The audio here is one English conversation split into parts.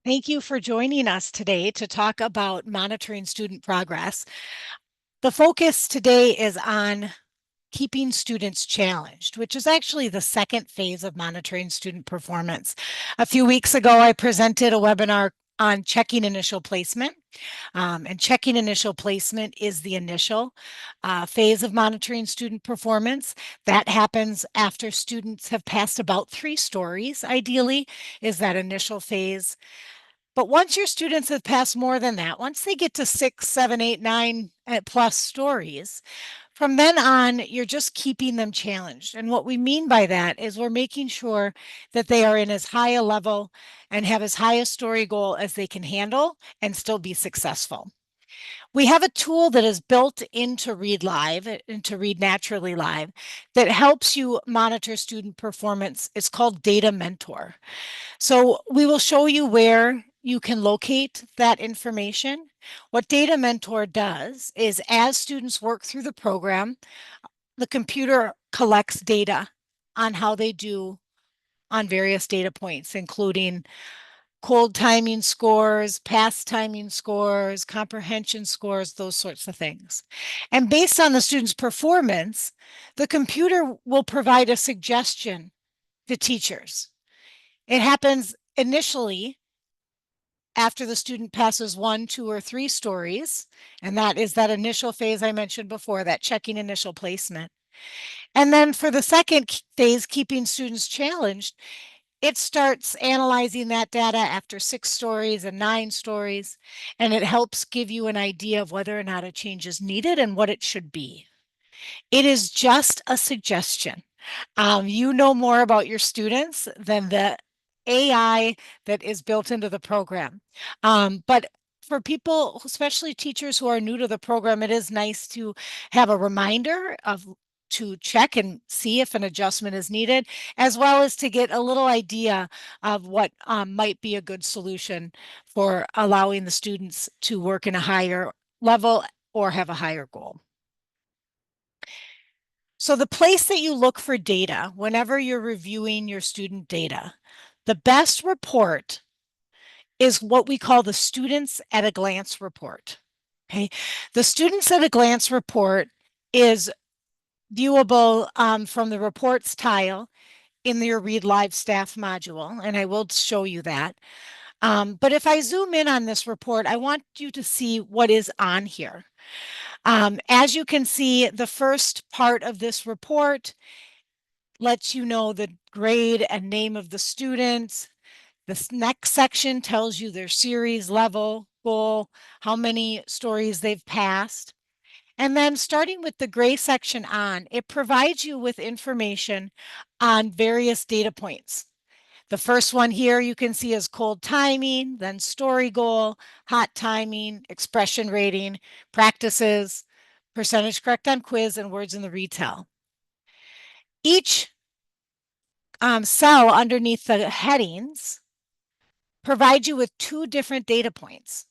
Thank you for joining us today to talk about monitoring student progress. The focus today is on keeping students challenged, which is actually the second phase of monitoring student performance. A few weeks ago, I presented a webinar on checking initial placement. And checking initial placement is the initial phase of monitoring student performance. That happens after students have passed about 3 stories, ideally, is that initial phase. But once your students have passed more than that, once they get to 6, 7, 8, 9 plus stories, from then on, you're just keeping them challenged. And what we mean by that is we're making sure that they are in as high a level and have as high a story goal as they can handle and still be successful. We have a tool that is built into Read Live, into Read Naturally Live, that helps you monitor student performance. It's called Data Mentor. So we will show you where you can locate that information. What Data Mentor does is as students work through the program, the computer collects data on how they do on various data points, including cold timing scores, pass timing scores, comprehension scores, those sorts of things. And based on the student's performance, the computer will provide a suggestion to teachers. It happens initially after the student passes 1, 2, or 3 stories, and that is that initial phase I mentioned before, that checking initial placement. And then for the second phase, keeping students challenged, it starts analyzing that data after 6 stories and 9 stories, and it helps give you an idea of whether or not a change is needed and what it should be. It is just a suggestion. You know more about your students than the AI that is built into the program. But for people, especially teachers who are new to the program, it is nice to have a reminder of to check and see if an adjustment is needed, as well as to get a little idea of what might be a good solution for allowing the students to work in a higher level or have a higher goal. So the place that you look for data whenever you're reviewing your student data, the best report is what we call the Students at a Glance report. Okay, the Students at a Glance report is viewable from the reports tile in your Read Live staff module, and I will show you that. But if I zoom in on this report, I want you to see what is on here. As you can see, the first part of this report lets you know the grade and name of the student. This next section tells you their series, level, goal, how many stories they've passed. And then starting with the gray section on, it provides you with information on various data points. The first one here you can see is cold timing, then story goal, hot timing, expression rating, practices, percentage correct on quiz, and words in the retell. Each cell underneath the headings provides you with 2 different data points.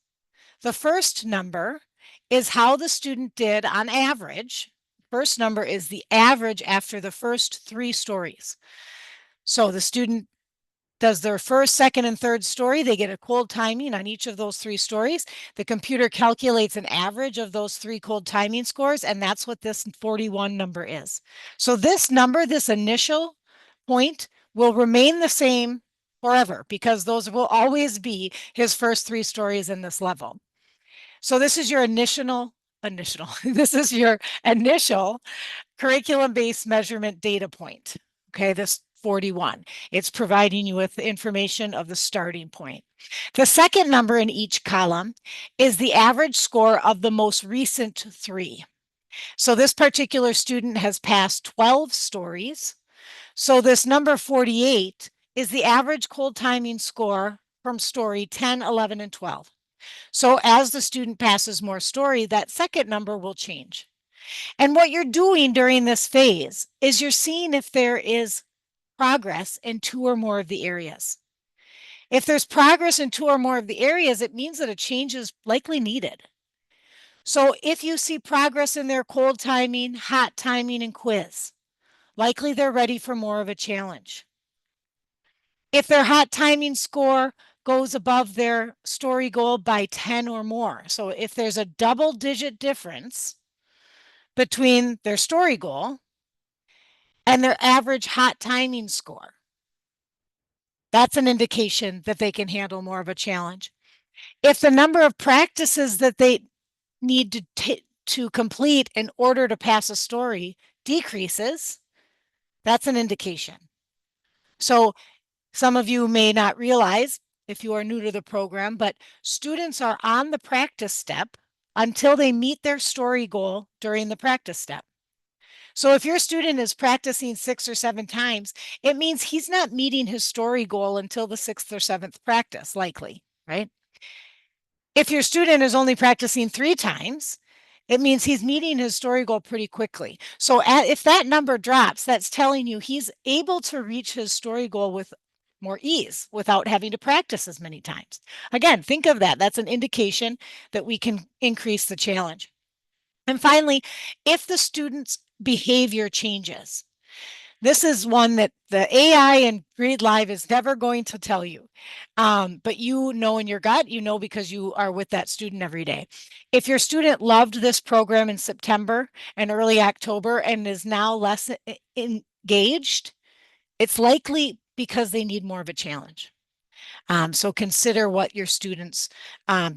The first number is how the student did on average. First number is the average after the first 3 stories. So the student does their first, second, and third story. They get a cold timing on each of those 3 stories. The computer calculates an average of those 3 cold timing scores, and that's what this 41 number is. So this number, this initial point, will remain the same forever because those will always be his first 3 stories in this level. So this is your initial, this is your initial curriculum-based measurement data point. Okay, this 41. It's providing you with information of the starting point. The second number in each column is the average score of the most recent 3. So this particular student has passed 12 stories. So this number 48 is the average cold timing score from story 10, 11, and 12. So as the student passes more story, that second number will change. And what you're doing during this phase is you're seeing if there is progress in 2 or more of the areas. If there's progress in 2 or more of the areas, it means that a change is likely needed. So if you see progress in their cold timing, hot timing, and quiz, likely they're ready for more of a challenge. If their hot timing score goes above their story goal by 10 or more. So if there's a double-digit difference between their story goal and their average hot timing score, that's an indication that they can handle more of a challenge. If the number of practices that they need to complete in order to pass a story decreases, that's an indication. So some of you may not realize if you are new to the program, but students are on the practice step until they meet their story goal during the practice step. So if your student is practicing 6 or 7 times, it means he's not meeting his story goal until the 6th or 7th practice, likely, right? If your student is only practicing 3 times, it means he's meeting his story goal pretty quickly. So if that number drops, that's telling you he's able to reach his story goal with more ease without having to practice as many times. Again, think of that. That's an indication that we can increase the challenge. And finally, if the student's behavior changes, this is one that the AI and Read Live is never going to tell you. But you know in your gut, you know because you are with that student every day. If your student loved this program in September and early October and is now less engaged, it's likely because they need more of a challenge. So consider what your student's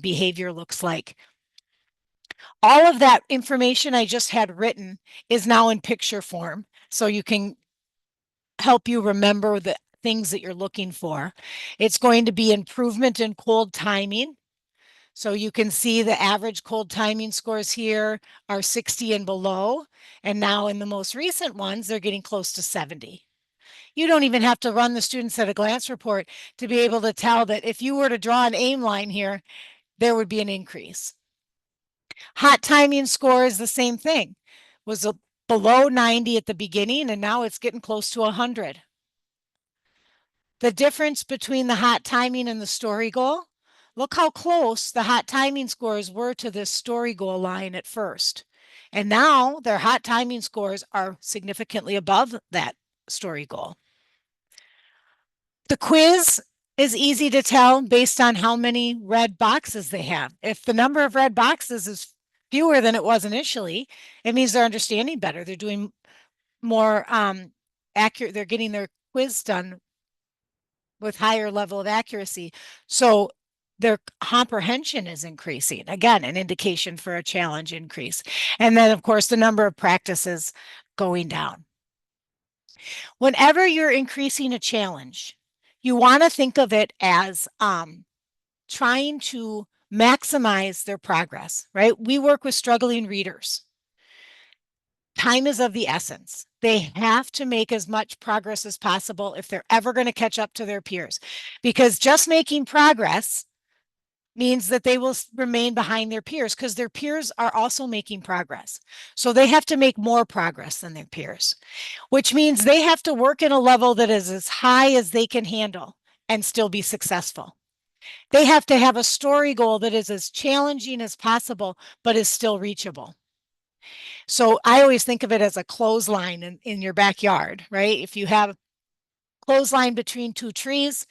behavior looks like. All of that information I just had written is now in picture form, so you can help you remember the things that you're looking for. It's going to be improvement in cold timing. So you can see the average cold timing scores here are 60 and below. And now in the most recent ones, they're getting close to 70. You don't even have to run the students at a glance report to be able to tell that if you were to draw an aim line here, there would be an increase. Hot timing score is the same thing. Was below 90 at the beginning, and now it's getting close to 100. The difference between the hot timing and the story goal, look how close the hot timing scores were to this story goal line at first. And now their hot timing scores are significantly above that story goal. The quiz is easy to tell based on how many red boxes they have. If the number of red boxes is fewer than it was initially, it means they're understanding better. They're doing more accurate. They're getting their quiz done with higher level of accuracy. So their comprehension is increasing. Again, an indication for a challenge increase. And then, of course, the number of practices going down. Whenever you're increasing a challenge, you want to think of it as trying to maximize their progress, right? We work with struggling readers. Time is of the essence. They have to make as much progress as possible if they're ever going to catch up to their peers, because just making progress means that they will remain behind their peers because their peers are also making progress. So they have to make more progress than their peers, which means they have to work at a level that is as high as they can handle and still be successful. They have to have a story goal that is as challenging as possible, but is still reachable. So I always think of it as a clothesline in your backyard, right? If you have a clothesline between 2 trees,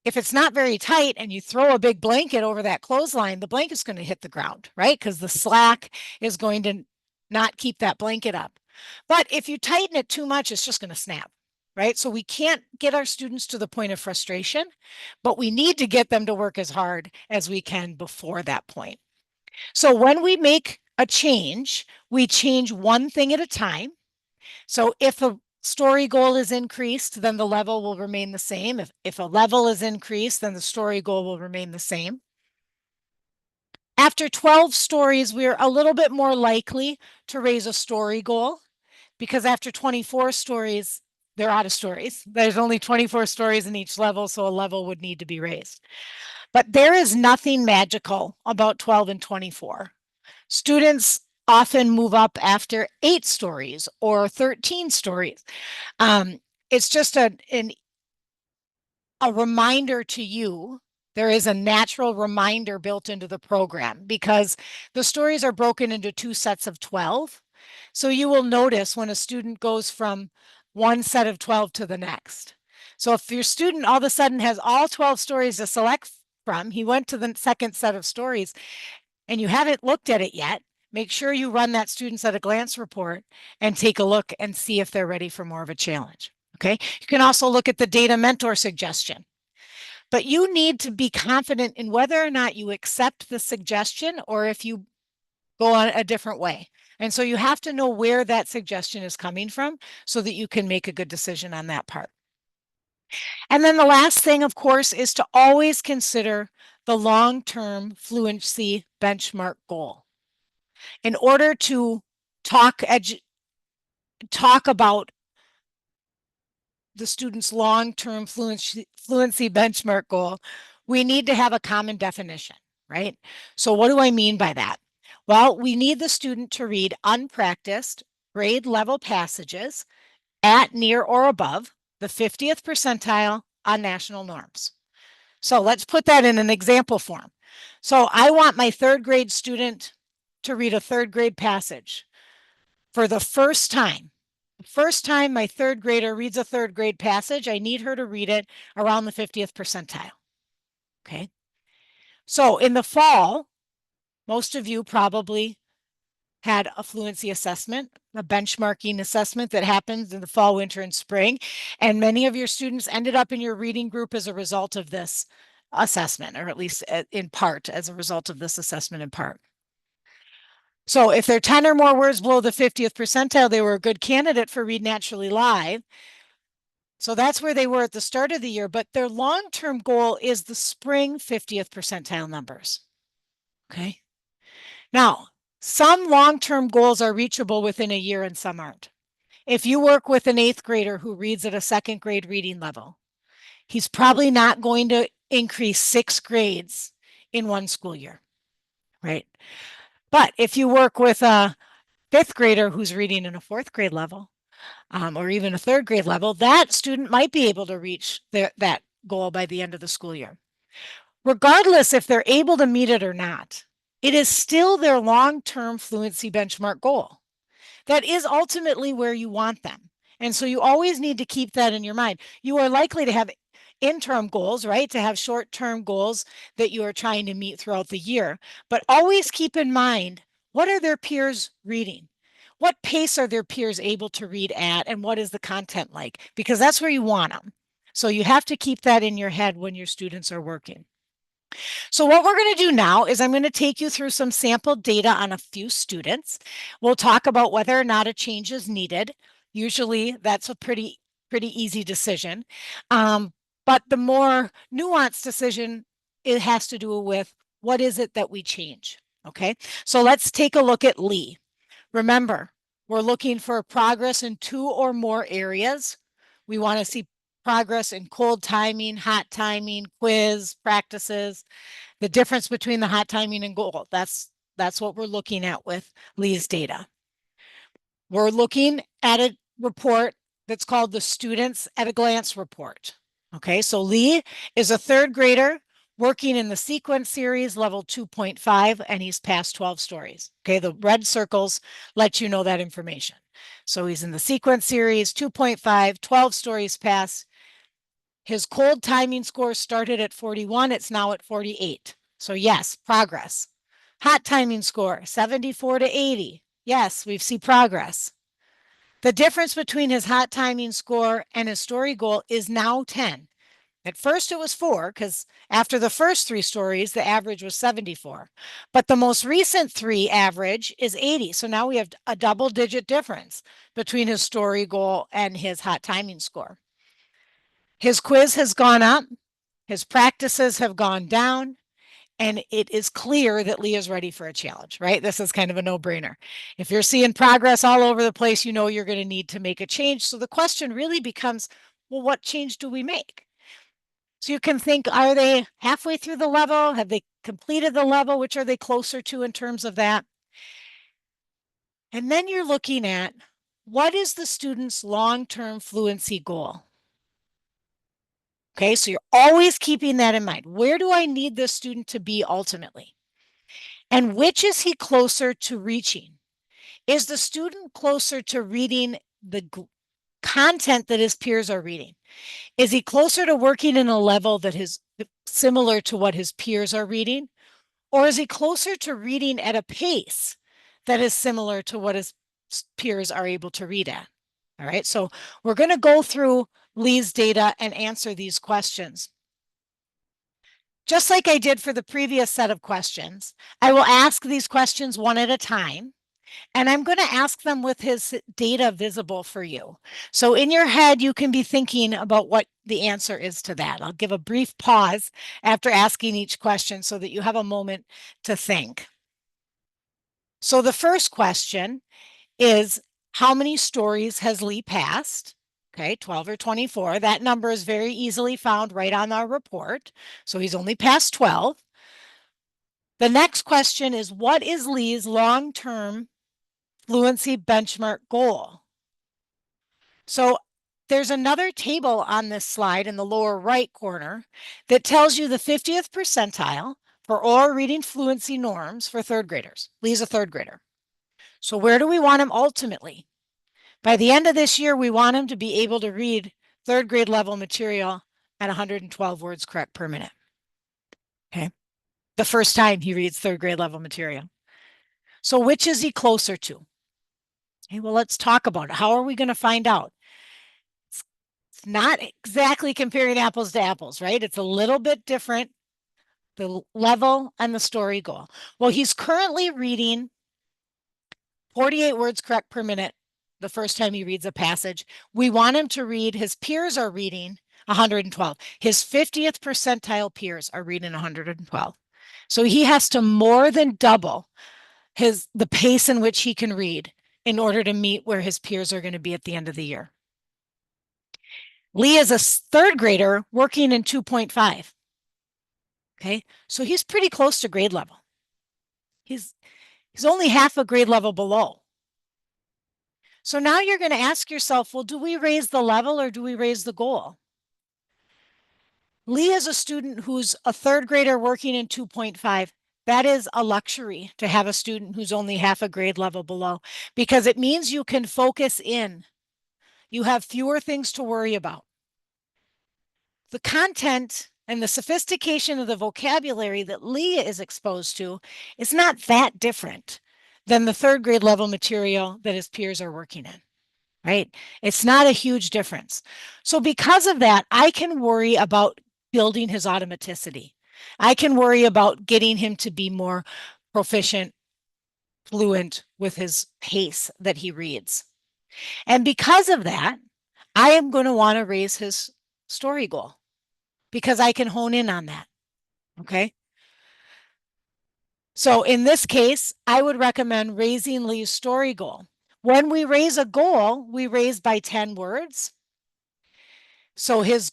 if it's not very tight and you throw a big blanket over that clothesline, the blanket's going to hit the ground, right? Because the slack is going to not keep that blanket up. But if you tighten it too much, it's just going to snap, right? So we can't get our students to the point of frustration, but we need to get them to work as hard as we can before that point. So when we make a change, we change one thing at a time. So if a story goal is increased, then the level will remain the same. If a level is increased, then the story goal will remain the same. After 12 stories, we're a little bit more likely to raise a story goal, because after 24 stories, they're out of stories. There's only 24 stories in each level, so a level would need to be raised. But there is nothing magical about 12 and 24. Students often move up after 8 stories or 13 stories. It's just a reminder to you. There is a natural reminder built into the program because the stories are broken into 2 sets of 12. So you will notice when a student goes from one set of 12 to the next. So if your student all of a sudden has all 12 stories to select from, he went to the second set of stories and you haven't looked at it yet, make sure you run that students at a glance report and take a look and see if they're ready for more of a challenge. Okay. You can also look at the data mentor suggestion, but you need to be confident in whether or not you accept the suggestion or if you go on a different way. And so you have to know where that suggestion is coming from so that you can make a good decision on that part. And then the last thing, of course, is to always consider the long-term fluency benchmark goal. In order to talk about the student's long-term fluency benchmark goal, we need to have a common definition, right? So what do I mean by that? Well, we need the student to read unpracticed grade level passages at, near, or above the 50th percentile on national norms. So let's put that in an example form. So I want my third grade student to read a third grade passage for the first time. The first time my third grader reads a third grade passage, I need her to read it around the 50th percentile. Okay. So in the fall, most of you probably had a fluency assessment, a benchmarking assessment that happens in the fall, winter, and spring. And many of your students ended up in your reading group as a result of this assessment, or at least in part as a result of this assessment in part. So if they're 10 or more words below the 50th percentile, they were a good candidate for Read Naturally Live. So that's where they were at the start of the year, but their long-term goal is the spring 50th percentile numbers. Okay. Now, some long-term goals are reachable within a year and some aren't. If you work with an 8th grader who reads at a 2nd grade reading level, he's probably not going to increase 6 grades in one school year, right? But if you work with a 5th grader who's reading in a 4th grade level, or even a 3rd grade level, that student might be able to reach that goal by the end of the school year. Regardless if they're able to meet it or not, it is still their long-term fluency benchmark goal. That is ultimately where you want them. And so you always need to keep that in your mind. You are likely to have interim goals, right? To have short-term goals that you are trying to meet throughout the year. But always keep in mind, what are their peers reading? What pace are their peers able to read at? And what is the content like? Because that's where you want them. So you have to keep that in your head when your students are working. So what we're going to do now is I'm going to take you through some sample data on a few students. We'll talk about whether or not a change is needed. Usually that's a pretty easy decision. But the more nuanced decision, it has to do with what is it that we change. Okay, so let's take a look at Lee. Remember, we're looking for progress in 2 or more areas. We want to see progress in cold timing, hot timing, quiz, practices, the difference between the hot timing and goal. That's what we're looking at with Lee's data. We're looking at a report that's called the Students at a Glance report. Okay, so Lee is a 3rd grader working in the sequence series level 2.5, and he's passed 12 stories. Okay, the red circles let you know that information. So he's in the sequence series 2.5, 12 stories passed. His cold timing score started at 41. It's now at 48. So yes, progress. Hot timing score, 74 to 80. Yes, we've seen progress. The difference between his hot timing score and his story goal is now 10. At first it was 4 because after the first 3 stories, the average was 74. But the most recent 3 average is 80. So now we have a double-digit difference between his story goal and his hot timing score. His quiz has gone up, his practices have gone down, and it is clear that Lee is ready for a challenge, right? This is kind of a no-brainer. If you're seeing progress all over the place, you know you're going to need to make a change. So the question really becomes, well, what change do we make? So you can think, are they halfway through the level? Have they completed the level? Which are they closer to in terms of that? And then you're looking at, what is the student's long-term fluency goal? Okay, so you're always keeping that in mind. Where do I need this student to be ultimately? And which is he closer to reaching? Is the student closer to reading the content that his peers are reading? Is he closer to working in a level that is similar to what his peers are reading? Or is he closer to reading at a pace that is similar to what his peers are able to read at? All right, so we're going to go through Lee's data and answer these questions. Just like I did for the previous set of questions, I will ask these questions one at a time, and I'm going to ask them with his data visible for you. So in your head, you can be thinking about what the answer is to that. I'll give a brief pause after asking each question so that you have a moment to think. So the first question is, how many stories has Lee passed? Okay, 12 or 24. That number is very easily found right on our report. So he's only passed 12. The next question is, what is Lee's long-term fluency benchmark goal? So there's another table on this slide in the lower right corner that tells you the 50th percentile for oral reading fluency norms for third graders. Lee's a third grader. So where do we want him ultimately? By the end of this year, we want him to be able to read third grade level material at 112 words correct per minute. Okay. The first time he reads third grade level material. So which is he closer to? Okay, well, let's talk about it. How are we going to find out? It's not exactly comparing apples to apples, right? It's a little bit different, the level and the story goal. Well, he's currently reading 48 words correct per minute the first time he reads a passage. We want him to read, his peers are reading 112. His 50th percentile peers are reading 112. So he has to more than double the pace in which he can read in order to meet where his peers are going to be at the end of the year. Lee is a third grader working in 2.5. Okay, so he's pretty close to grade level. He's only half a grade level below. So now you're going to ask yourself, well, do we raise the level or do we raise the goal? Lee is a student who's a third grader working in 2.5. That is a luxury to have a student who's only half a grade level below, because it means you can focus in. You have fewer things to worry about. The content and the sophistication of the vocabulary that Lee is exposed to is not that different than the third grade level material that his peers are working in, right? It's not a huge difference. So because of that, I can worry about building his automaticity. I can worry about getting him to be more proficient, fluent with his pace that he reads. And because of that, I am going to want to raise his story goal because I can hone in on that. Okay. So in this case, I would recommend raising Lee's story goal. When we raise a goal, we raise by 10 words. So his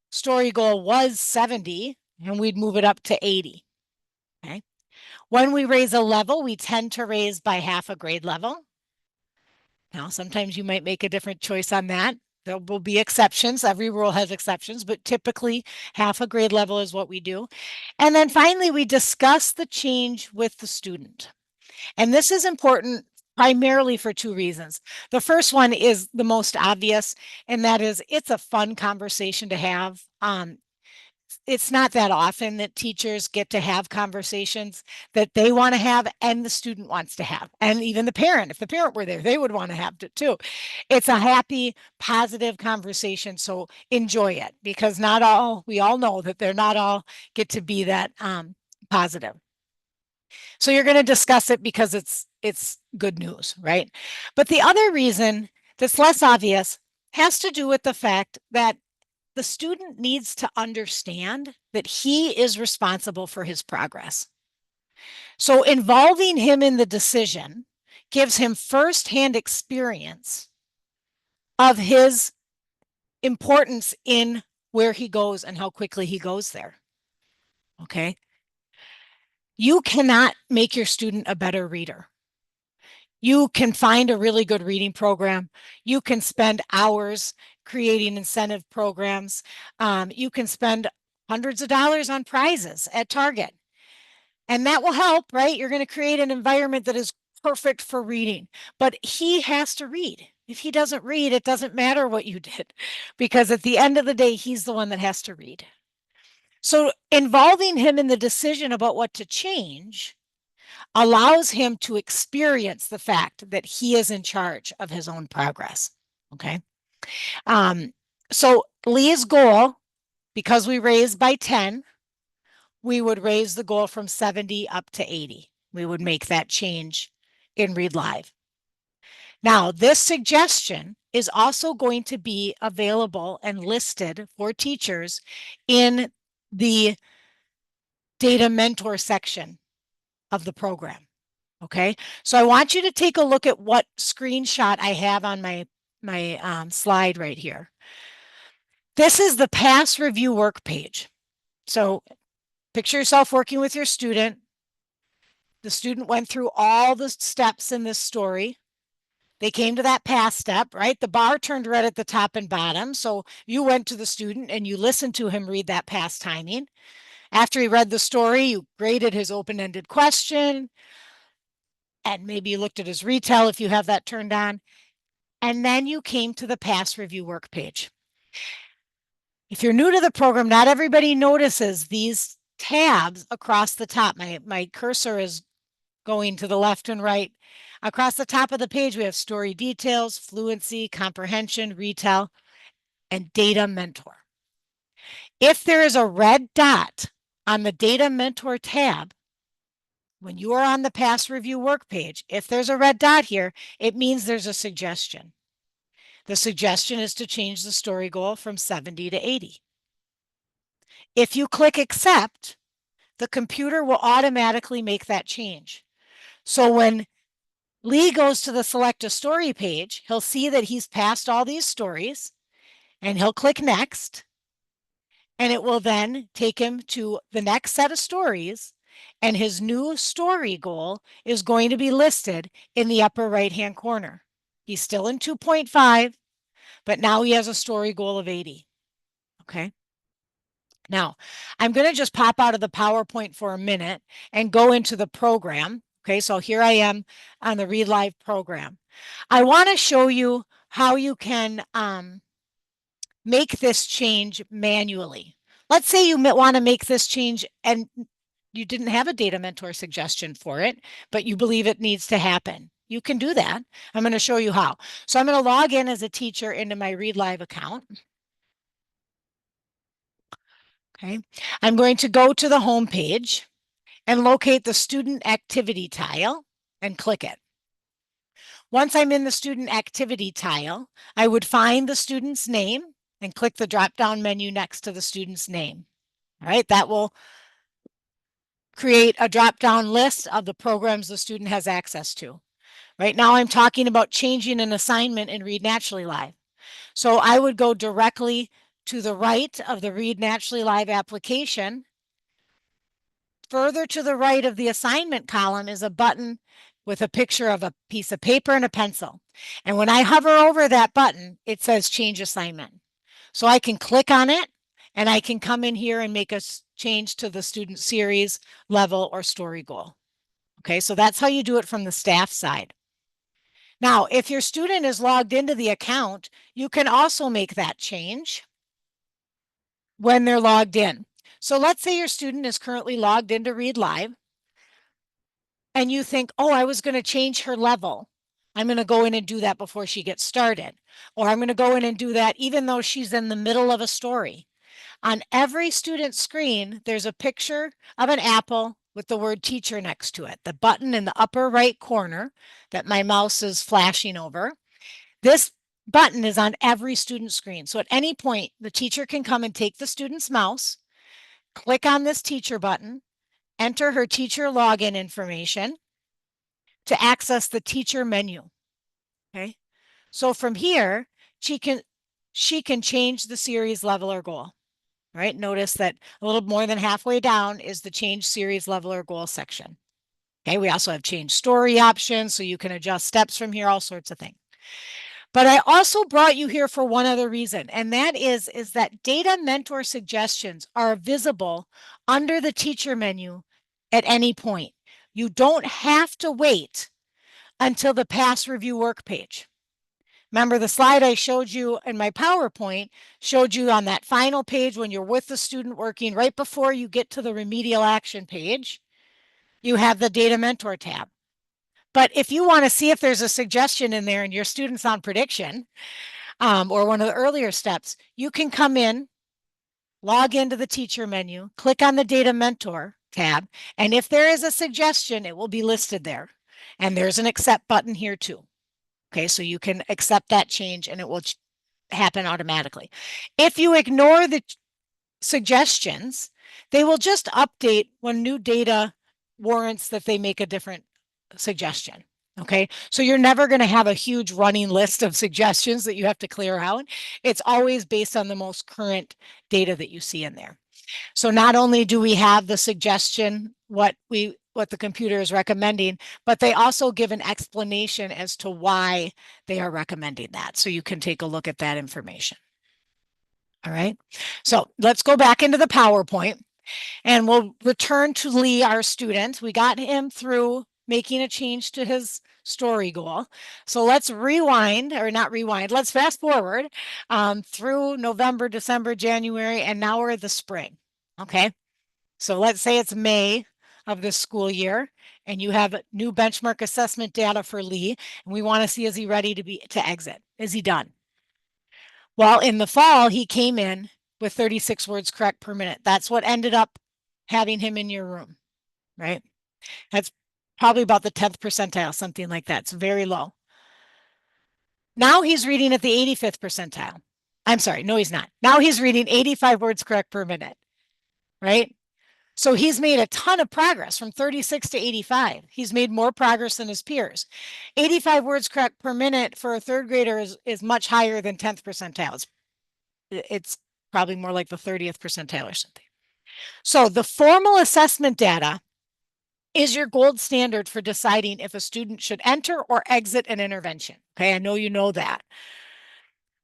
story goal was 70, and we'd move it up to 80. Okay. When we raise a level, we tend to raise by half a grade level. Now, sometimes you might make a different choice on that. There will be exceptions. Every rule has exceptions, but typically half a grade level is what we do. And then finally, we discuss the change with the student. And this is important primarily for two reasons. The first one is the most obvious, and that is it's a fun conversation to have. It's not that often that teachers get to have conversations that they want to have and the student wants to have. And even the parent, if the parent were there, they would want to have it too. It's a happy, positive conversation. So enjoy it, because we all know that they're not all get to be that positive. So you're going to discuss it because it's good news, right? But the other reason that's less obvious has to do with the fact that the student needs to understand that he is responsible for his progress. So involving him in the decision gives him firsthand experience of his importance in where he goes and how quickly he goes there. Okay. You cannot make your student a better reader. You can find a really good reading program. You can spend hours creating incentive programs. You can spend hundreds of dollars on prizes at Target. And that will help, right? You're going to create an environment that is perfect for reading, but he has to read. If he doesn't read, it doesn't matter what you did, because at the end of the day, he's the one that has to read. So involving him in the decision about what to change allows him to experience the fact that he is in charge of his own progress. Okay. So Lee's goal, because we raised by 10, we would raise the goal from 70 up to 80. We would make that change in Read Live. Now, this suggestion is also going to be available and listed for teachers in the data mentor section of the program. Okay, so I want you to take a look at what screenshot I have on my slide right here. This is the pass review work page. So picture yourself working with your student. The student went through all the steps in this story. They came to that pass step, right? The bar turned red at the top and bottom. So you went to the student and you listened to him read that pass timing. After he read the story, you graded his open-ended question, and maybe you looked at his retell if you have that turned on. And then you came to the pass review work page. If you're new to the program, not everybody notices these tabs across the top. My cursor is going to the left and right. Across the top of the page, we have story details, fluency, comprehension, retell, and data mentor. If there is a red dot on the data mentor tab, when you are on the pass review work page, if there's a red dot here, it means there's a suggestion. The suggestion is to change the story goal from 70 to 80. If you click accept, the computer will automatically make that change. So when Lee goes to the select a story page, he'll see that he's passed all these stories, and he'll click next, and it will then take him to the next set of stories, and his new story goal is going to be listed in the upper right-hand corner. He's still in 2.5, but now he has a story goal of 80. Okay. Now, I'm going to just pop out of the PowerPoint for a minute and go into the program. Okay, so here I am on the Read Live program. I want to show you how you can make this change manually. Let's say you want to make this change and you didn't have a data mentor suggestion for it, but you believe it needs to happen. You can do that. I'm going to show you how. So I'm going to log in as a teacher into my Read Live account. Okay, I'm going to go to the home page and locate the student activity tile and click it. Once I'm in the student activity tile, I would find the student's name and click the drop-down menu next to the student's name. All right, that will create a drop-down list of the programs the student has access to. Right now I'm talking about changing an assignment in Read Naturally Live. So I would go directly to the right of the Read Naturally Live application. Further to the right of the assignment column is a button with a picture of a piece of paper and a pencil. And when I hover over that button, it says change assignment. So I can click on it and I can come in here and make a change to the student series, level, or story goal. Okay, so that's how you do it from the staff side. Now, if your student is logged into the account, you can also make that change when they're logged in. So let's say your student is currently logged into Read Live and you think, oh, I was going to change her level. I'm going to go in and do that before she gets started. Or I'm going to go in and do that even though she's in the middle of a story. On every student screen, there's a picture of an apple with the word teacher next to it. The button in the upper right corner that my mouse is flashing over. This button is on every student screen. So at any point, the teacher can come and take the student's mouse, click on this teacher button, enter her teacher login information to access the teacher menu. Okay. So from here, she can change the series level or goal. Right? Notice that a little more than halfway down is the change series level or goal section. Okay, we also have change story options, so you can adjust steps from here, all sorts of things. But I also brought you here for one other reason, and that is that data mentor suggestions are visible under the teacher menu at any point. You don't have to wait until the pass review work page. Remember the slide I showed you in my PowerPoint showed you on that final page when you're with the student working right before you get to the remedial action page, you have the data mentor tab. But if you want to see if there's a suggestion in there and your student's on prediction, or one of the earlier steps, you can come in, log into the teacher menu, click on the data mentor tab, and if there is a suggestion, it will be listed there. And there's an accept button here too. Okay, so you can accept that change and it will happen automatically. If you ignore the suggestions, they will just update when new data warrants that they make a different suggestion. Okay, so you're never going to have a huge running list of suggestions that you have to clear out. It's always based on the most current data that you see in there. So not only do we have the suggestion, what the computer is recommending, but they also give an explanation as to why they are recommending that. So you can take a look at that information. All right, so let's go back into the PowerPoint and we'll return to Lee, our student. We got him through making a change to his story goal. So let's rewind, or not rewind, let's fast forward through November, December, January, and now we're the spring. Okay, so let's say it's May of this school year and you have new benchmark assessment data for Lee, and we want to see, is he ready to exit? Is he done? Well, in the fall, he came in with 36 words correct per minute. That's what ended up having him in your room, right? That's probably about the 10th percentile, something like that. It's very low. Now he's reading at the 85th percentile. I'm sorry, no, he's not. Now he's reading 85 words correct per minute, right? So he's made a ton of progress from 36 to 85. He's made more progress than his peers. 85 words correct per minute for a third grader is much higher than 10th percentile. It's probably more like the 30th percentile or something. So the formal assessment data is your gold standard for deciding if a student should enter or exit an intervention. Okay, I know you know that.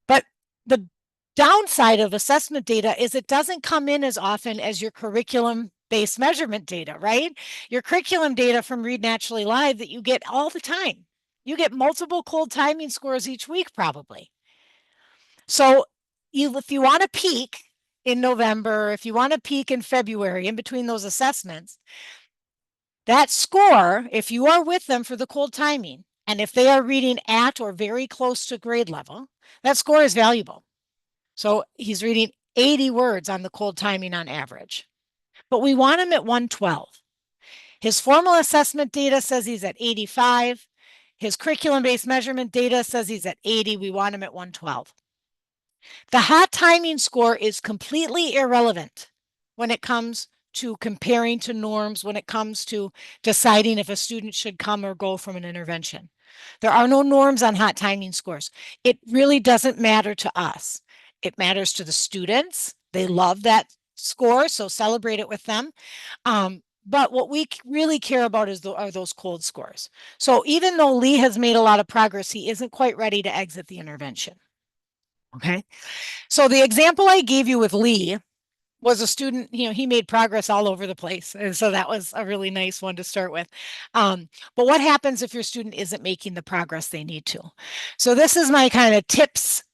But the downside of assessment data is it doesn't come in as often as your curriculum-based measurement data, right? Your curriculum data from Read Naturally Live that you get all the time. You get multiple cold timing scores each week, probably. So if you want to peak in November, if you want to peak in February, in between those assessments, that score, if you are with them for the cold timing, and if they are reading at or very close to grade level, that score is valuable. So he's reading 80 words on the cold timing on average. But we want him at 112. His formal assessment data says he's at 85. His curriculum-based measurement data says he's at 80. We want him at 112. The hot timing score is completely irrelevant when it comes to comparing to norms, when it comes to deciding if a student should come or go from an intervention. There are no norms on hot timing scores. It really doesn't matter to us. It matters to the students. They love that score, so celebrate it with them. But what we really care about are those cold scores. So even though Lee has made a lot of progress, he isn't quite ready to exit the intervention. Okay, so the example I gave you with Lee was a student, he made progress all over the place. And so that was a really nice one to start with. But what happens if your student isn't making the progress they need to? So this is my kind of tips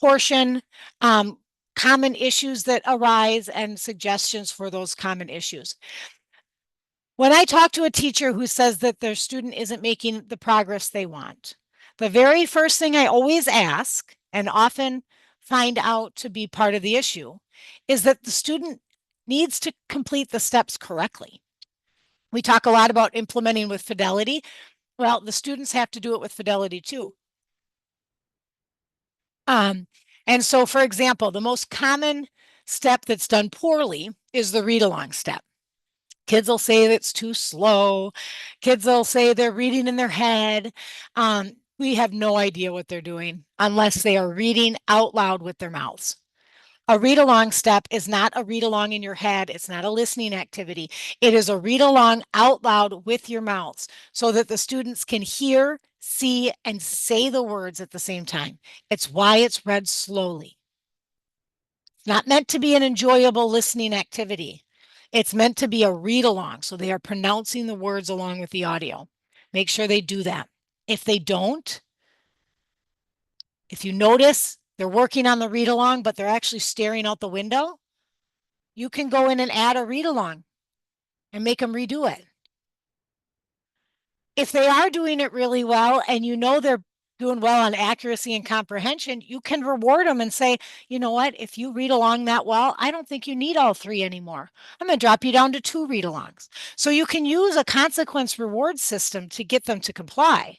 portion, common issues that arise and suggestions for those common issues. When I talk to a teacher who says that their student isn't making the progress they want, the very first thing I always ask, and often find out to be part of the issue, is that the student needs to complete the steps correctly. We talk a lot about implementing with fidelity. Well, the students have to do it with fidelity too. And so, for example, the most common step that's done poorly is the read along step. Kids will say it's too slow. Kids will say they're reading in their head. We have no idea what they're doing unless they are reading out loud with their mouths. A read along step is not a read along in your head. It's not a listening activity. It is a read along out loud with your mouths so that the students can hear, see, and say the words at the same time. It's why it's read slowly. It's not meant to be an enjoyable listening activity. It's meant to be a read along. So they are pronouncing the words along with the audio. Make sure they do that. If they don't, If you notice they're working on the read along, but they're actually staring out the window, you can go in and add a read along and make them redo it. If they are doing it really well and you know they're doing well on accuracy and comprehension, you can reward them and say, you know what, if you read along that well, I don't think you need all 3 anymore. I'm going to drop you down to 2 read alongs. So you can use a consequence reward system to get them to comply.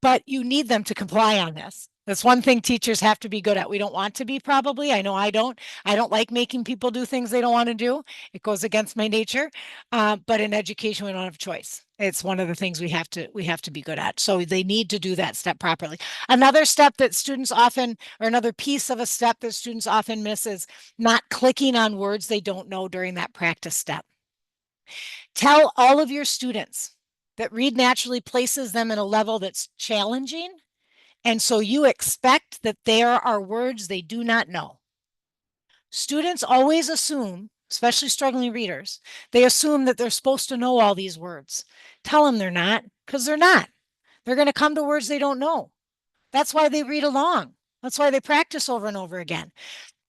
But you need them to comply on this. That's one thing teachers have to be good at. We don't want to be, probably. I know I don't. I don't like making people do things they don't want to do. It goes against my nature. But in education, we don't have a choice. It's one of the things we have to be good at. So they need to do that step properly. Another step that students often, or another piece of a step that students often miss, is not clicking on words they don't know during that practice step. Tell all of your students that Read Naturally places them in a level that's challenging. And so you expect that there are words they do not know. Students always assume, especially struggling readers, they assume that they're supposed to know all these words. Tell them they're not, because they're not. They're going to come to words they don't know. That's why they read along. That's why they practice over and over again.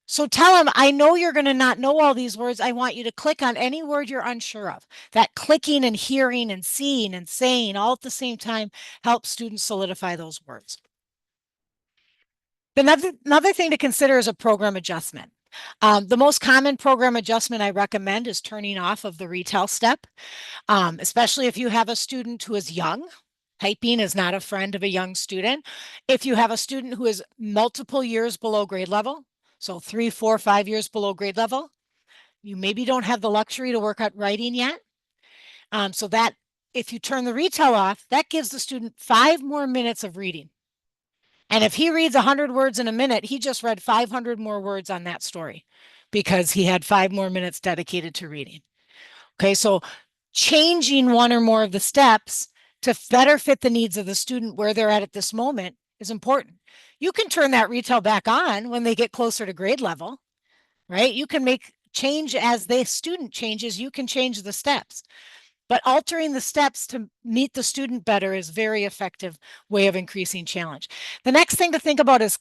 So tell them, I know you're going to not know all these words. I want you to click on any word you're unsure of. That clicking and hearing and seeing and saying all at the same time helps students solidify those words. Another thing to consider is a program adjustment. The most common program adjustment I recommend is turning off of the retell step, especially if you have a student who is young. Typing is not a friend of a young student. If you have a student who is multiple years below grade level, so 3, 4, 5 years below grade level, you maybe don't have the luxury to work at writing yet. So that if you turn the retell off, that gives the student 5 more minutes of reading. And if he reads 100 words in a minute, he just read 500 more words on that story because he had 5 more minutes dedicated to reading. Okay, so changing one or more of the steps to better fit the needs of the student where they're at this moment is important. You can turn that retell back on when they get closer to grade level, right? You can make change as the student changes, you can change the steps. But altering the steps to meet the student better is a very effective way of increasing challenge. The next thing to think about is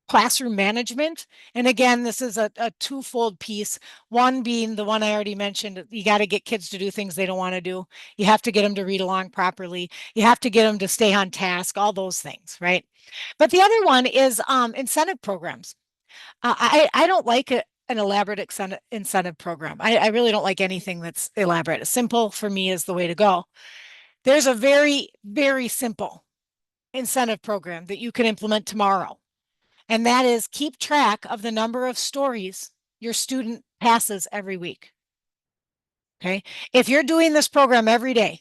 classroom management. And again, this is a twofold piece. One being the one I already mentioned, you got to get kids to do things they don't want to do. You have to get them to read along properly. You have to get them to stay on task, all those things, right? But the other one is incentive programs. I don't like an elaborate incentive program. I really don't like anything that's elaborate. Simple for me is the way to go. There's a very, very simple incentive program that you can implement tomorrow. And that is keep track of the number of stories your student passes every week. Okay. If you're doing this program every day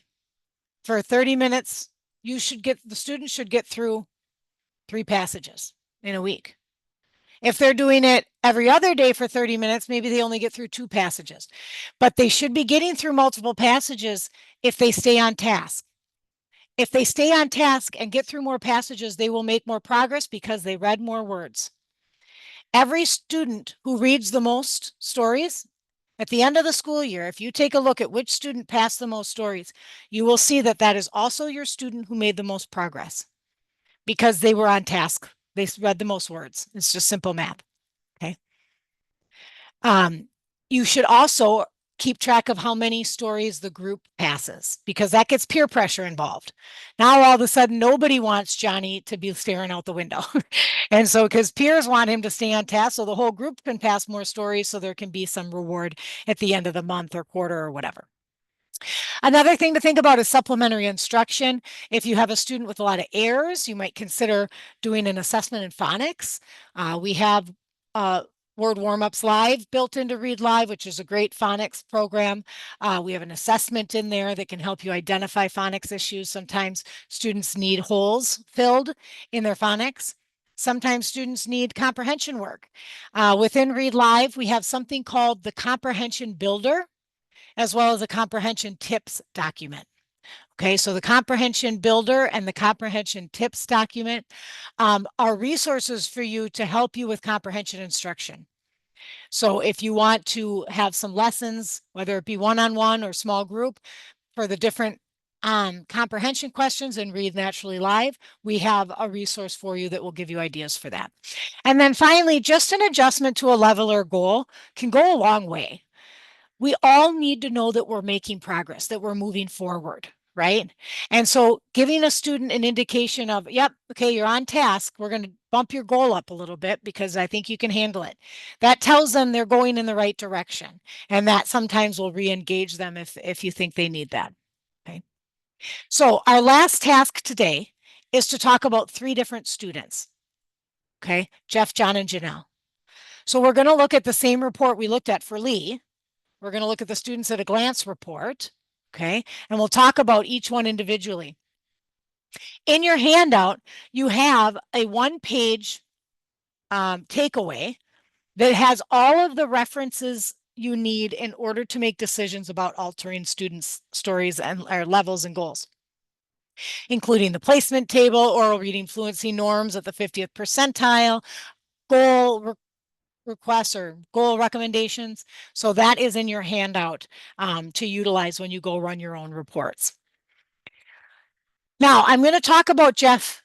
for 30 minutes, the student should get through 3 passages in a week. If they're doing it every other day for 30 minutes, maybe they only get through 2 passages, but they should be getting through multiple passages if they stay on task. If they stay on task and get through more passages, they will make more progress because they read more words. Every student who reads the most stories at the end of the school year, if you take a look at which student passed the most stories, you will see that that is also your student who made the most progress because they were on task. They read the most words. It's just simple math. Okay. You should also keep track of how many stories the group passes because that gets peer pressure involved. Now, all of a sudden, nobody wants Johnny to be staring out the window. And so, because peers want him to stay on task, so the whole group can pass more stories so there can be some reward at the end of the month or quarter or whatever. Another thing to think about is supplementary instruction. If you have a student with a lot of errors, you might consider doing an assessment in phonics. We have Word Warm-Ups Live built into Read Live, which is a great phonics program. We have an assessment in there that can help you identify phonics issues. Sometimes students need holes filled in their phonics. Sometimes students need comprehension work. Within Read Live, we have something called the Comprehension Builder, as well as a comprehension tips document. Okay, so the comprehension builder and the comprehension tips document are resources for you to help you with comprehension instruction. So if you want to have some lessons, whether it be one-on-one or small group, for the different comprehension questions and Read Naturally Live, we have a resource for you that will give you ideas for that. And then finally, just an adjustment to a level or goal can go a long way. We all need to know that we're making progress, that we're moving forward, right? And so giving a student an indication of, yep, okay, you're on task. We're going to bump your goal up a little bit because I think you can handle it. That tells them they're going in the right direction. And that sometimes will re-engage them if you think they need that. Okay. So our last task today is to talk about 3 different students. Okay, Jeff, John, and Janelle. So we're going to look at the same report we looked at for Lee. We're going to look at the students at a glance report. Okay, and we'll talk about each one individually. In your handout, you have a 1-page takeaway that has all of the references you need in order to make decisions about altering students' stories and or levels and goals, including the placement table, oral reading fluency norms at the 50th percentile, goal requests or goal recommendations. So that is in your handout to utilize when you go run your own reports. Now I'm going to talk about Jeff,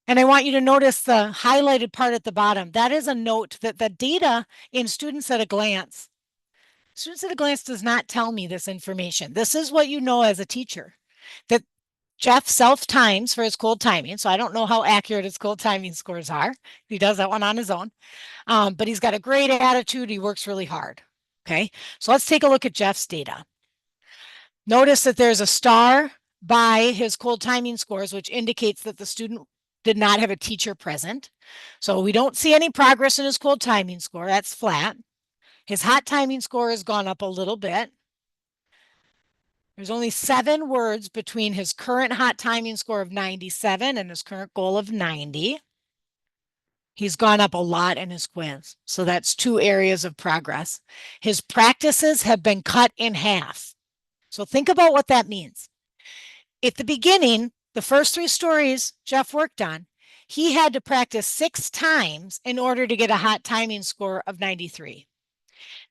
and I want you to notice the highlighted part at the bottom. That is a note that the data in Students at a Glance does not tell me this information. This is what you know as a teacher, that Jeff self-times for his cold timing. So I don't know how accurate his cold timing scores are. He does that one on his own. But he's got a great attitude. He works really hard. Okay, so let's take a look at Jeff's data. Notice that there's a star by his cold timing scores, which indicates that the student did not have a teacher present. So we don't see any progress in his cold timing score. That's flat. His hot timing score has gone up a little bit. There's only 7 words between his current hot timing score of 97 and his current goal of 90. He's gone up a lot in his quiz. So that's 2 areas of progress. His practices have been cut in half. So think about what that means. At the beginning, the first 3 stories Jeff worked on, he had to practice 6 times in order to get a hot timing score of 93.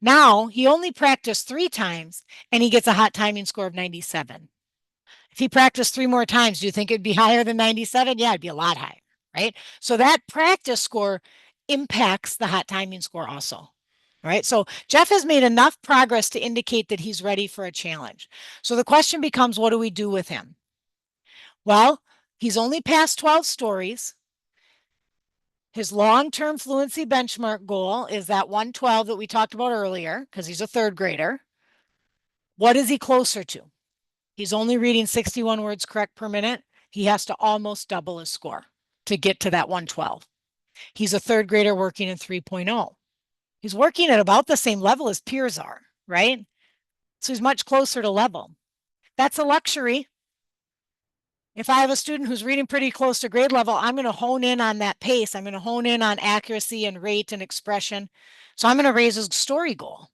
Now he only practiced 3 times and he gets a hot timing score of 97. If he practiced 3 more times, do you think it'd be higher than 97? Yeah, it'd be a lot higher, right? So that practice score impacts the hot timing score also. Right. So Jeff has made enough progress to indicate that he's ready for a challenge. So the question becomes, what do we do with him? Well, he's only passed 12 stories. His long-term fluency benchmark goal is that 112 that we talked about earlier, because he's a 3rd grader. What is he closer to? He's only reading 61 words correct per minute. He has to almost double his score to get to that 112. He's a 3rd grader working in 3.0. He's working at about the same level as peers are, right? So he's much closer to level. That's a luxury. If I have a student who's reading pretty close to grade level, I'm going to hone in on that pace. I'm going to hone in on accuracy and rate and expression. So I'm going to raise his story goal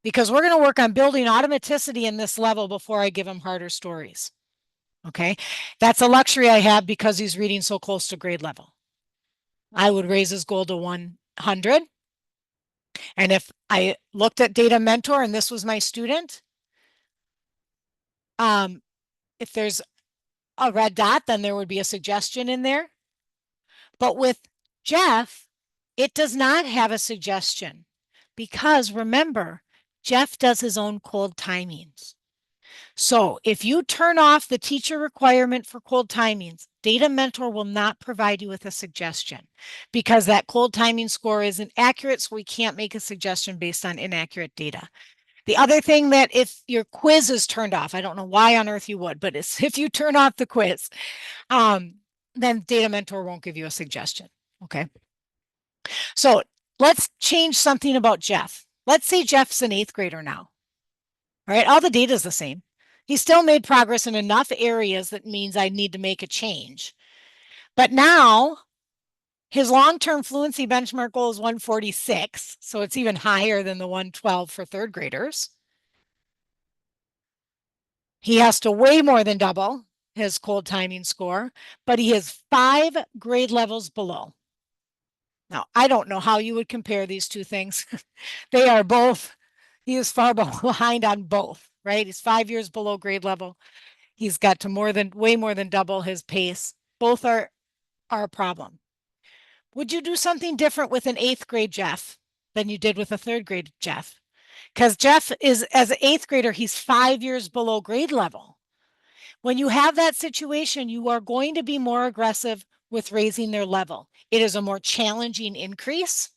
because we're going to work on building automaticity in this level before I give him harder stories. Okay, that's a luxury I have because he's reading so close to grade level. I would raise his goal to 100. And if I looked at Data Mentor and this was my student, if there's a red dot, then there would be a suggestion in there. But with Jeff, it does not have a suggestion because remember, Jeff does his own cold timings. So if you turn off the teacher requirement for cold timings, Data Mentor will not provide you with a suggestion because that cold timing score isn't accurate, so we can't make a suggestion based on inaccurate data. The other thing that if your quiz is turned off, I don't know why on earth you would, but if you turn off the quiz, then Data Mentor won't give you a suggestion, okay? So let's change something about Jeff. Let's say Jeff's an 8th grader now, all right? All the data is the same. He still made progress in enough areas that means I need to make a change. But now his long-term fluency benchmark goal is 146, so it's even higher than the 112 for 3rd graders. He has to way more than double his cold timing score, but he is 5 grade levels below. Now, I don't know how you would compare these 2 things. They are both, he is far behind on both, right? He's 5 years below grade level. He's got to way more than double his pace. Both are a problem. Would you do something different with an 8th grade Jeff than you did with a 3rd grade Jeff? Because Jeff is, as an 8th grader, he's 5 years below grade level. When you have that situation, you are going to be more aggressive with raising their level. It is a more challenging increase.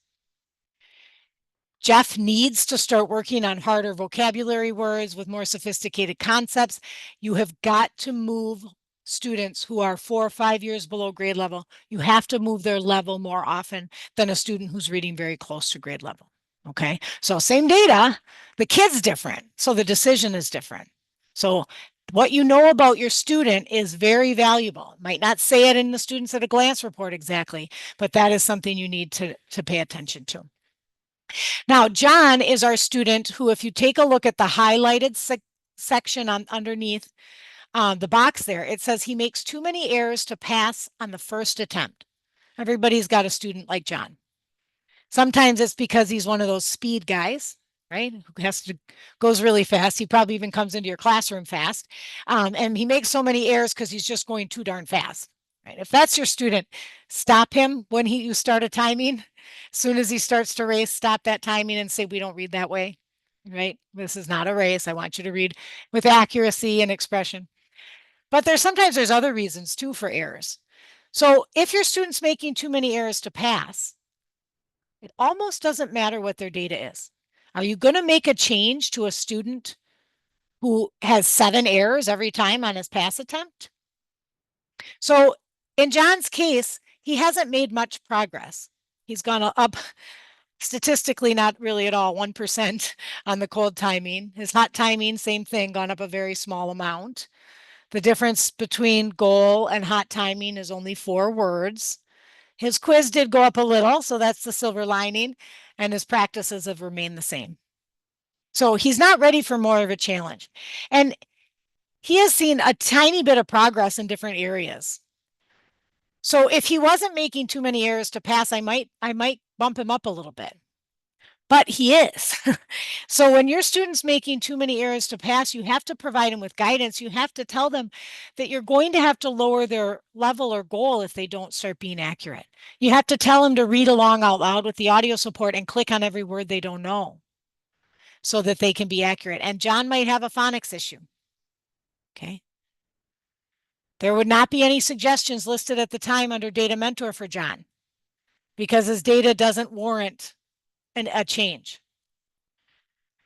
Jeff needs to start working on harder vocabulary words with more sophisticated concepts. You have got to move students who are 4 or 5 years below grade level. You have to move their level more often than a student who's reading very close to grade level. Okay, so same data, the kid's different, so the decision is different. So what you know about your student is very valuable. Might not say it in the students at a glance report exactly, but that is something you need to pay attention to. Now, John is our student who, if you take a look at the highlighted section underneath the box there, it says he makes too many errors to pass on the first attempt. Everybody's got a student like John. Sometimes it's because he's one of those speed guys, right? Who goes really fast. He probably even comes into your classroom fast. And he makes so many errors because he's just going too darn fast. Right? If that's your student, stop him when you start a timing. As soon as he starts to race, stop that timing and say, we don't read that way, right? This is not a race. I want you to read with accuracy and expression. But sometimes there's other reasons too for errors. So if your student's making too many errors to pass, it almost doesn't matter what their data is. Are you going to make a change to a student who has 7 errors every time on his pass attempt? So in John's case, he hasn't made much progress. He's gone up statistically, not really at all, 1% on the cold timing. His hot timing, same thing, gone up a very small amount. The difference between goal and hot timing is only 4 words. His quiz did go up a little, so that's the silver lining, and his practices have remained the same. So he's not ready for more of a challenge. And he has seen a tiny bit of progress in different areas. So if he wasn't making too many errors to pass, I might bump him up a little bit. But he is. So when your student's making too many errors to pass, you have to provide them with guidance. You have to tell them that you're going to have to lower their level or goal if they don't start being accurate. You have to tell them to read along out loud with the audio support and click on every word they don't know so that they can be accurate. And John might have a phonics issue. Okay. There would not be any suggestions listed at the time under Data Mentor for John because his data doesn't warrant a change.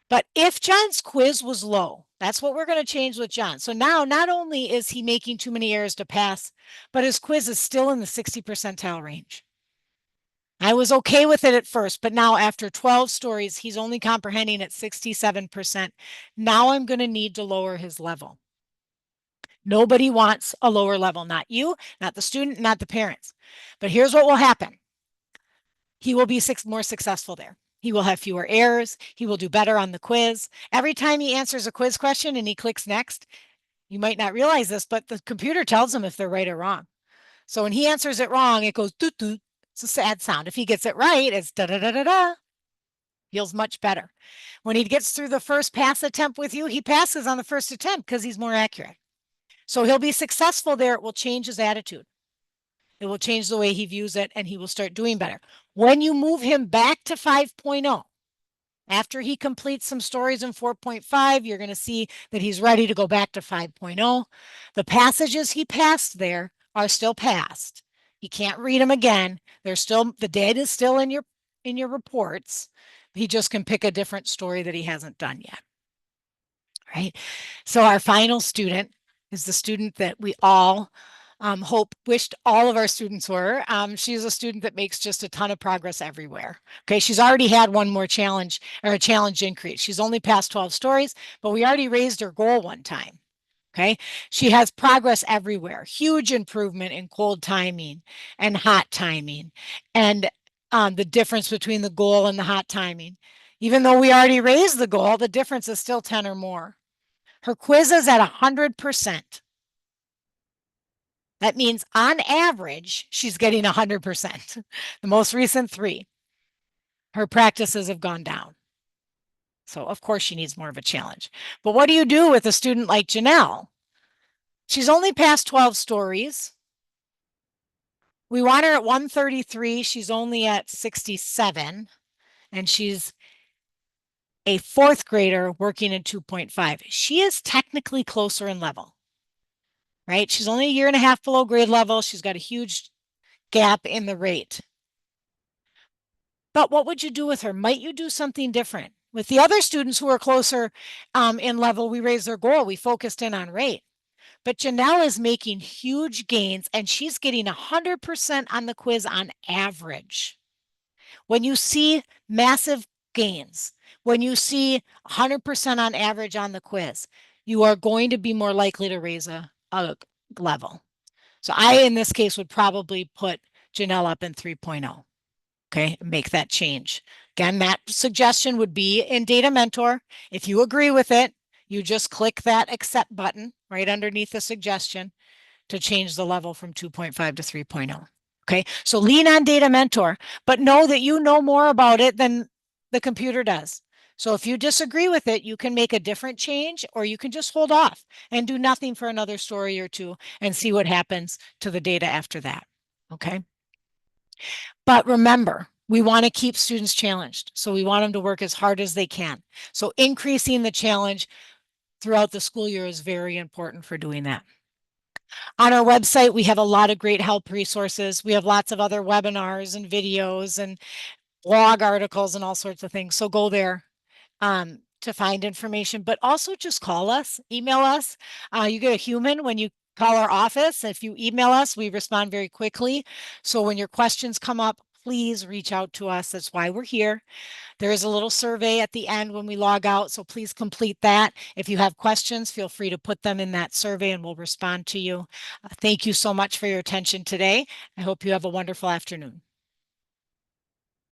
But if John's quiz was low, that's what we're going to change with John. So now not only is he making too many errors to pass, but his quiz is still in the 60 percentile range. I was okay with it at first, but now after 12 stories, he's only comprehending at 67%. Now I'm going to need to lower his level. Nobody wants a lower level, not you, not the student, not the parents. But here's what will happen. He will be more successful there. He will have fewer errors. He will do better on the quiz. Every time he answers a quiz question and he clicks next, you might not realize this, but the computer tells him if they're right or wrong. So when he answers it wrong, it goes doot doot. It's a sad sound. If he gets it right, it's da da da da da. Feels much better. When he gets through the first pass attempt with you, he passes on the first attempt because he's more accurate. So he'll be successful there. It will change his attitude. It will change the way he views it, and he will start doing better. When you move him back to 5.0, after he completes some stories in 4.5, you're going to see that he's ready to go back to 5.0. The passages he passed there are still passed. He can't read them again. They're still, the data is still in your reports. He just can pick a different story that he hasn't done yet. Right? So our final student is the student that we all wished all of our students were. She's a student that makes just a ton of progress everywhere. Okay, she's already had one more challenge or a challenge increase. She's only passed 12 stories, but we already raised her goal one time. Okay, she has progress everywhere. Huge improvement in cold timing and hot timing, and the difference between the goal and the hot timing. Even though we already raised the goal, the difference is still 10 or more. Her quiz is at 100%. That means on average, she's getting 100%. The most recent 3. Her practices have gone down. So of course she needs more of a challenge. But what do you do with a student like Janelle, She's only passed 12 stories. We want her at 133. She's only at 67, and she's a fourth grader working in 2.5. She is technically closer in level, right? She's only a year and a half below grade level. She's got a huge gap in the rate. But what would you do with her? Might you do something different? With the other students who are closer in level, we raised their goal. We focused in on rate. But Janelle is making huge gains, and she's getting 100% on the quiz on average. When you see massive gains, when you see 100% on average on the quiz, you are going to be more likely to raise a level. So I, in this case, would probably put Janelle up in 3.0. Okay, make that change. Again, that suggestion would be in Data Mentor. If you agree with it, you just click that accept button right underneath the suggestion to change the level from 2.5 to 3.0. Okay, so lean on Data Mentor, but know that you know more about it than the computer does. So if you disagree with it, you can make a different change, or you can just hold off and do nothing for another story or two and see what happens to the data after that. Okay. But remember, we want to keep students challenged. So we want them to work as hard as they can. So increasing the challenge throughout the school year is very important for doing that. On our website, we have a lot of great help resources. We have lots of other webinars and videos and blog articles and all sorts of things. So go there to find information, but also just call us, email us. You get a human when you call our office. If you email us, we respond very quickly. So when your questions come up, please reach out to us. That's why we're here. There is a little survey at the end when we log out, so please complete that. If you have questions, feel free to put them in that survey and we'll respond to you. Thank you so much for your attention today. I hope you have a wonderful afternoon.